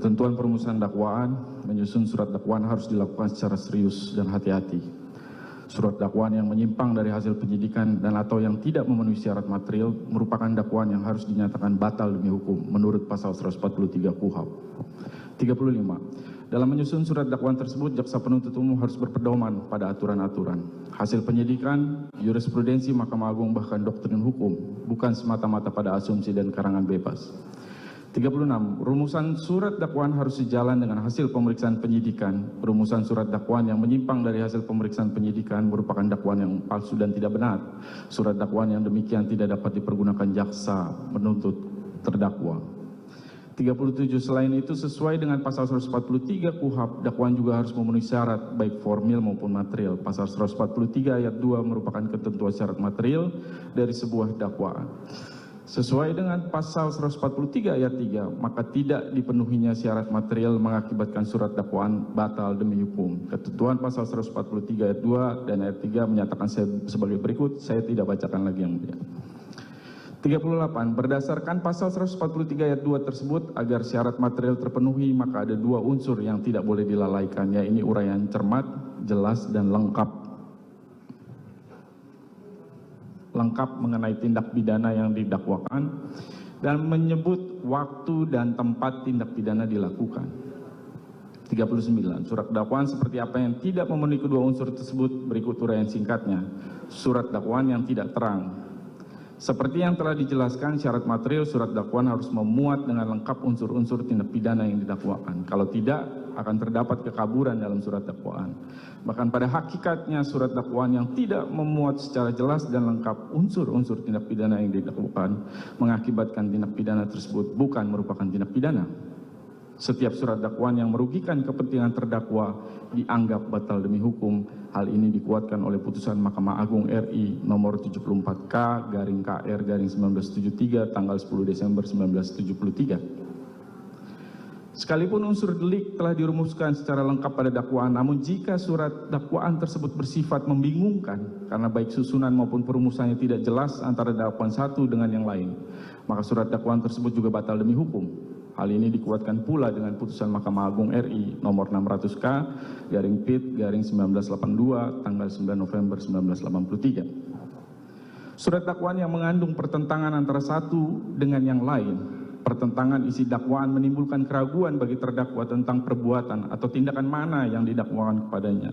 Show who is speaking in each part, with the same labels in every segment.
Speaker 1: Ketentuan perumusan dakwaan, menyusun surat dakwaan harus dilakukan secara serius dan hati-hati. Surat dakwaan yang menyimpang dari hasil penyidikan dan atau yang tidak memenuhi syarat material merupakan dakwaan yang harus dinyatakan batal demi hukum menurut pasal 143 KUHP. 35. Dalam menyusun surat dakwaan tersebut, jaksa penuntut umum harus berpedoman pada aturan-aturan, hasil penyidikan, jurisprudensi Mahkamah Agung bahkan doktrin hukum, bukan semata-mata pada asumsi dan karangan bebas. 36. Rumusan surat dakwaan harus sejalan dengan hasil pemeriksaan penyidikan. Rumusan surat dakwaan yang menyimpang dari hasil pemeriksaan penyidikan merupakan dakwaan yang palsu dan tidak benar. Surat dakwaan yang demikian tidak dapat dipergunakan jaksa menuntut terdakwa. 37. Selain itu, sesuai dengan pasal 143 KUHP, dakwaan juga harus memenuhi syarat baik formil maupun material. Pasal 143 ayat 2 merupakan ketentuan syarat material dari sebuah dakwaan. Sesuai dengan pasal 143 ayat 3, maka tidak dipenuhinya syarat material mengakibatkan surat dakwaan batal demi hukum. Ketentuan pasal 143 ayat 2 dan ayat 3 menyatakan sebagai berikut, saya tidak bacakan lagi yang mulia. 38. Berdasarkan pasal 143 ayat 2 tersebut, agar syarat material terpenuhi, maka ada dua unsur yang tidak boleh dilalaikan, yaitu uraian cermat, jelas, dan lengkap mengenai tindak pidana yang didakwakan dan menyebut waktu dan tempat tindak pidana dilakukan. 39. Surat dakwaan seperti apa yang tidak memenuhi kedua unsur tersebut, berikut uraian singkatnya. Surat dakwaan yang tidak terang. Seperti yang telah dijelaskan, syarat material surat dakwaan harus memuat dengan lengkap unsur-unsur tindak pidana yang didakwakan. Kalau tidak, akan terdapat kekaburan dalam surat dakwaan. Bahkan pada hakikatnya surat dakwaan yang tidak memuat secara jelas dan lengkap unsur-unsur tindak pidana yang didakwakan mengakibatkan tindak pidana tersebut bukan merupakan tindak pidana. Setiap surat dakwaan yang merugikan kepentingan terdakwa dianggap batal demi hukum. Hal ini dikuatkan oleh putusan Mahkamah Agung RI nomor 74K/KR/1973 tanggal 10 Desember 1973. Sekalipun unsur delik telah dirumuskan secara lengkap pada dakwaan, namun jika surat dakwaan tersebut bersifat membingungkan karena baik susunan maupun perumusannya tidak jelas antara dakwaan satu dengan yang lain, maka surat dakwaan tersebut juga batal demi hukum. Hal ini dikuatkan pula dengan putusan Mahkamah Agung RI nomor 600K/PIT/1982 tanggal 9 November 1983. Surat dakwaan yang mengandung pertentangan antara satu dengan yang lain, pertentangan isi dakwaan menimbulkan keraguan bagi terdakwa tentang perbuatan atau tindakan mana yang didakwakan kepadanya.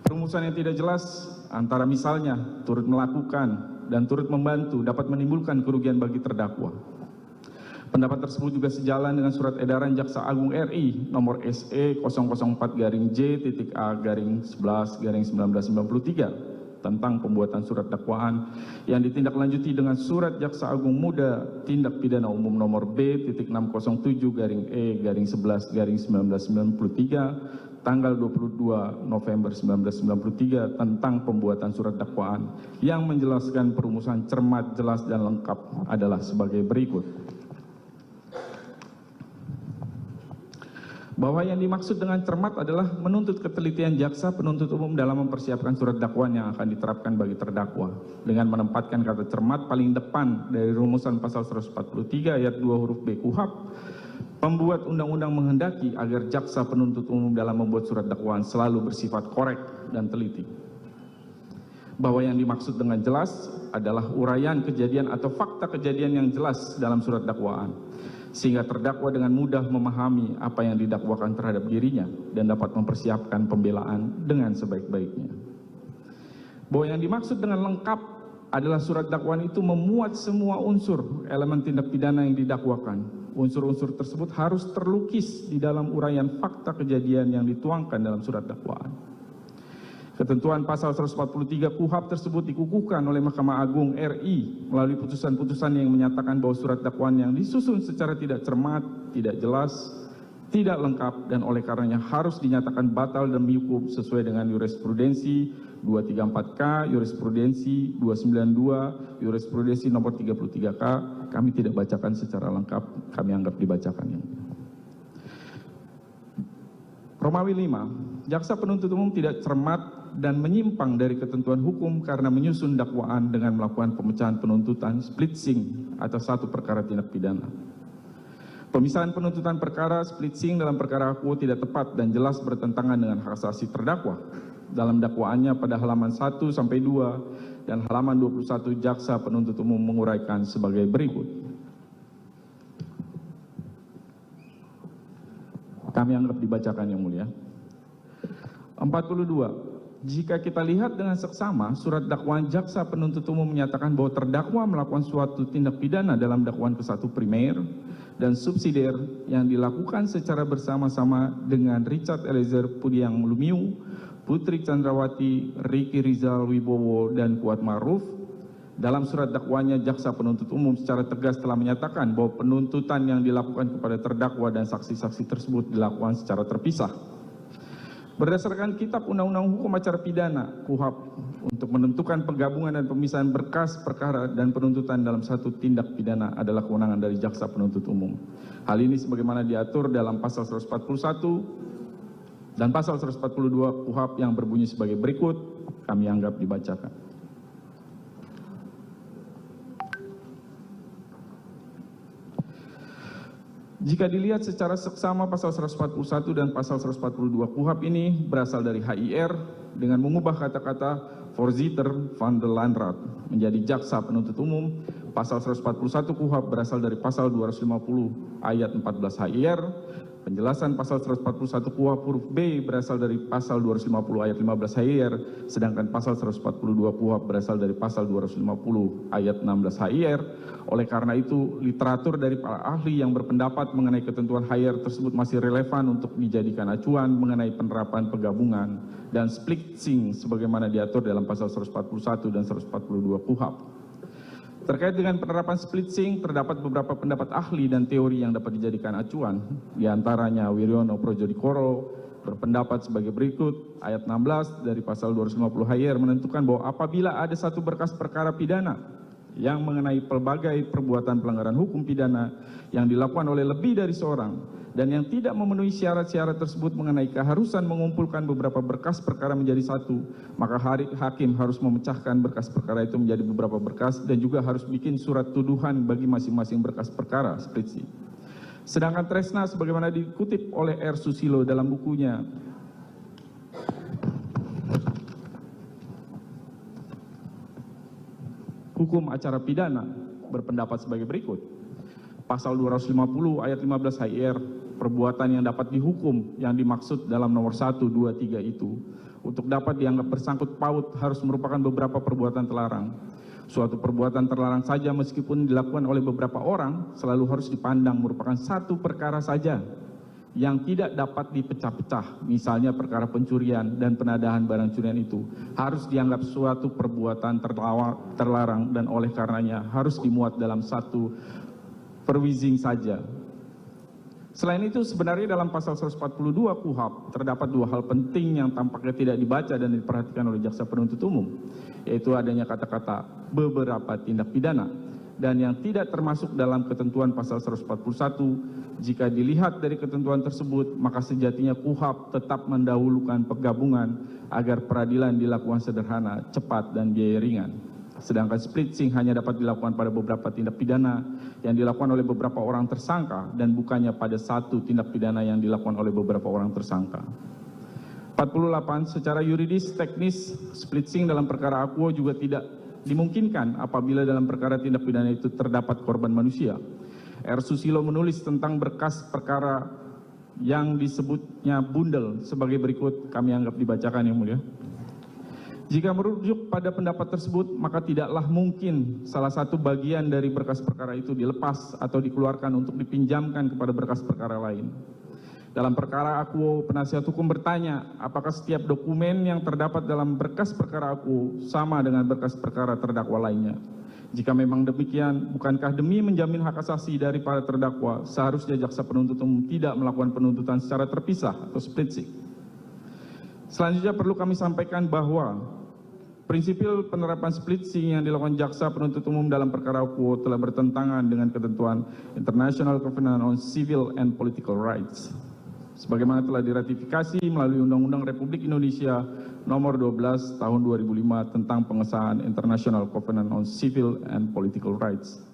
Speaker 1: Perumusan yang tidak jelas antara misalnya turut melakukan dan turut membantu dapat menimbulkan kerugian bagi terdakwa. Pendapat tersebut juga sejalan dengan surat edaran Jaksa Agung RI nomor SE 004-J.A/11-1993 tentang pembuatan surat dakwaan yang ditindaklanjuti dengan surat Jaksa Agung Muda Tindak Pidana Umum nomor B.607-E/11-1993 tanggal 22 November 1993 tentang pembuatan surat dakwaan yang menjelaskan perumusan cermat, jelas, dan lengkap adalah sebagai berikut. Bahwa yang dimaksud dengan cermat adalah menuntut ketelitian jaksa penuntut umum dalam mempersiapkan surat dakwaan yang akan diterapkan bagi terdakwa, dengan menempatkan kata cermat paling depan dari rumusan pasal 143 ayat 2 huruf B KUHP. Pembuat undang-undang menghendaki agar jaksa penuntut umum dalam membuat surat dakwaan selalu bersifat korek dan teliti. Bahwa yang dimaksud dengan jelas adalah uraian kejadian atau fakta kejadian yang jelas dalam surat dakwaan, sehingga terdakwa dengan mudah memahami apa yang didakwakan terhadap dirinya dan dapat mempersiapkan pembelaan dengan sebaik-baiknya. Bahwa yang dimaksud dengan lengkap adalah surat dakwaan itu memuat semua unsur elemen tindak pidana yang didakwakan. Unsur-unsur tersebut harus terlukis di dalam uraian fakta kejadian yang dituangkan dalam surat dakwaan. Ketentuan pasal 143 KUHP tersebut dikukuhkan oleh Mahkamah Agung RI melalui putusan-putusan yang menyatakan bahwa surat dakwaan yang disusun secara tidak cermat, tidak jelas, tidak lengkap, dan oleh karenanya harus dinyatakan batal demi hukum sesuai dengan jurisprudensi 234K, jurisprudensi 292, jurisprudensi nomor 33K. Kami tidak bacakan secara lengkap, kami anggap dibacakan. Romawi 5. Jaksa penuntut umum tidak cermat dan menyimpang dari ketentuan hukum karena menyusun dakwaan dengan melakukan pemecahan penuntutan splitsing atas satu perkara tindak pidana. Pemisahan penuntutan perkara split sing dalam perkara akuo tidak tepat dan jelas bertentangan dengan hak asasi terdakwa. Dalam dakwaannya pada halaman 1 sampai 2 dan halaman 21 jaksa penuntut umum menguraikan sebagai berikut. Kami anggap dibacakan yang mulia. 42. Jika kita lihat dengan seksama, surat dakwaan jaksa penuntut umum menyatakan bahwa terdakwa melakukan suatu tindak pidana dalam dakwaan ke-1 primer dan subsidiar yang dilakukan secara bersama-sama dengan Richard Eliezer Pudiang Lumiu, Putri Chandrawati, Ricky Rizal Wibowo, dan Kuat Ma'ruf. Dalam surat dakwaannya, jaksa penuntut umum secara tegas telah menyatakan bahwa penuntutan yang dilakukan kepada terdakwa dan saksi-saksi tersebut dilakukan secara terpisah. Berdasarkan Kitab Undang-Undang Hukum Acara Pidana (KUHAP), untuk menentukan penggabungan dan pemisahan berkas perkara dan penuntutan dalam satu tindak pidana adalah kewenangan dari jaksa penuntut umum. Hal ini sebagaimana diatur dalam pasal 141 dan pasal 142 KUHAP yang berbunyi sebagai berikut, kami anggap dibacakan. Jika dilihat secara seksama, pasal 141 dan pasal 142 KUHAP ini berasal dari HIR dengan mengubah kata-kata Voorzitter van de Landrat menjadi jaksa penuntut umum. Pasal 141 KUHAP berasal dari pasal 250 ayat 14 HIR. Penjelasan pasal 141 KUHAP huruf B berasal dari pasal 250 ayat 15 HIR, sedangkan pasal 142 KUHAP berasal dari pasal 250 ayat 16 HIR. Oleh karena itu, literatur dari para ahli yang berpendapat mengenai ketentuan HIR tersebut masih relevan untuk dijadikan acuan mengenai penerapan penggabungan dan splitting sebagaimana diatur dalam pasal 141 dan 142 KUHAP. Terkait dengan penerapan splitting, terdapat beberapa pendapat ahli dan teori yang dapat dijadikan acuan. Di antaranya Wiryono Projodikoro berpendapat sebagai berikut, ayat 16 dari pasal 250 HIR menentukan bahwa apabila ada satu berkas perkara pidana yang mengenai pelbagai perbuatan pelanggaran hukum pidana yang dilakukan oleh lebih dari seorang dan yang tidak memenuhi syarat-syarat tersebut mengenai keharusan mengumpulkan beberapa berkas perkara menjadi satu, maka hakim harus memecahkan berkas perkara itu menjadi beberapa berkas dan juga harus bikin surat tuduhan bagi masing-masing berkas perkara seperti. Sedangkan Tresna sebagaimana dikutip oleh R. Susilo dalam bukunya Hukum Acara Pidana berpendapat sebagai berikut. Pasal 250 ayat 15 HIR, perbuatan yang dapat dihukum yang dimaksud dalam nomor 1, 2, 3 itu untuk dapat dianggap bersangkut paut harus merupakan beberapa perbuatan terlarang. Suatu perbuatan terlarang saja meskipun dilakukan oleh beberapa orang selalu harus dipandang merupakan satu perkara saja yang tidak dapat dipecah-pecah, misalnya perkara pencurian dan penadahan barang curian itu harus dianggap suatu perbuatan terlarang dan oleh karenanya harus dimuat dalam satu perwizing saja. Selain itu, sebenarnya dalam pasal 142 KUHAP terdapat dua hal penting yang tampaknya tidak dibaca dan diperhatikan oleh jaksa penuntut umum, yaitu adanya kata-kata beberapa tindak pidana dan yang tidak termasuk dalam ketentuan pasal 141. Jika dilihat dari ketentuan tersebut, maka sejatinya KUHAP tetap mendahulukan penggabungan agar peradilan dilakukan sederhana, cepat, dan biaya ringan. Sedangkan splitting hanya dapat dilakukan pada beberapa tindak pidana yang dilakukan oleh beberapa orang tersangka dan bukannya pada satu tindak pidana yang dilakukan oleh beberapa orang tersangka. 48. Secara yuridis teknis, splitting dalam perkara akuo juga tidak dimungkinkan apabila dalam perkara tindak pidana itu terdapat korban manusia. R. Susilo menulis tentang berkas perkara yang disebutnya bundel sebagai berikut, kami anggap dibacakan yang mulia. Jika merujuk pada pendapat tersebut, maka tidaklah mungkin salah satu bagian dari berkas perkara itu dilepas atau dikeluarkan untuk dipinjamkan kepada berkas perkara lain. Dalam perkara akuo, penasihat hukum bertanya, apakah setiap dokumen yang terdapat dalam berkas perkara akuo sama dengan berkas perkara terdakwa lainnya? Jika memang demikian, bukankah demi menjamin hak asasi dari para terdakwa, seharusnya jaksa penuntut umum tidak melakukan penuntutan secara terpisah atau splitting? Selanjutnya perlu kami sampaikan bahwa prinsipil penerapan splitting yang dilakukan jaksa penuntut umum dalam perkara akuo telah bertentangan dengan ketentuan International Covenant on Civil and Political Rights, sebagaimana telah diratifikasi melalui Undang-Undang Republik Indonesia Nomor 12 Tahun 2005 tentang pengesahan International Covenant on Civil and Political Rights.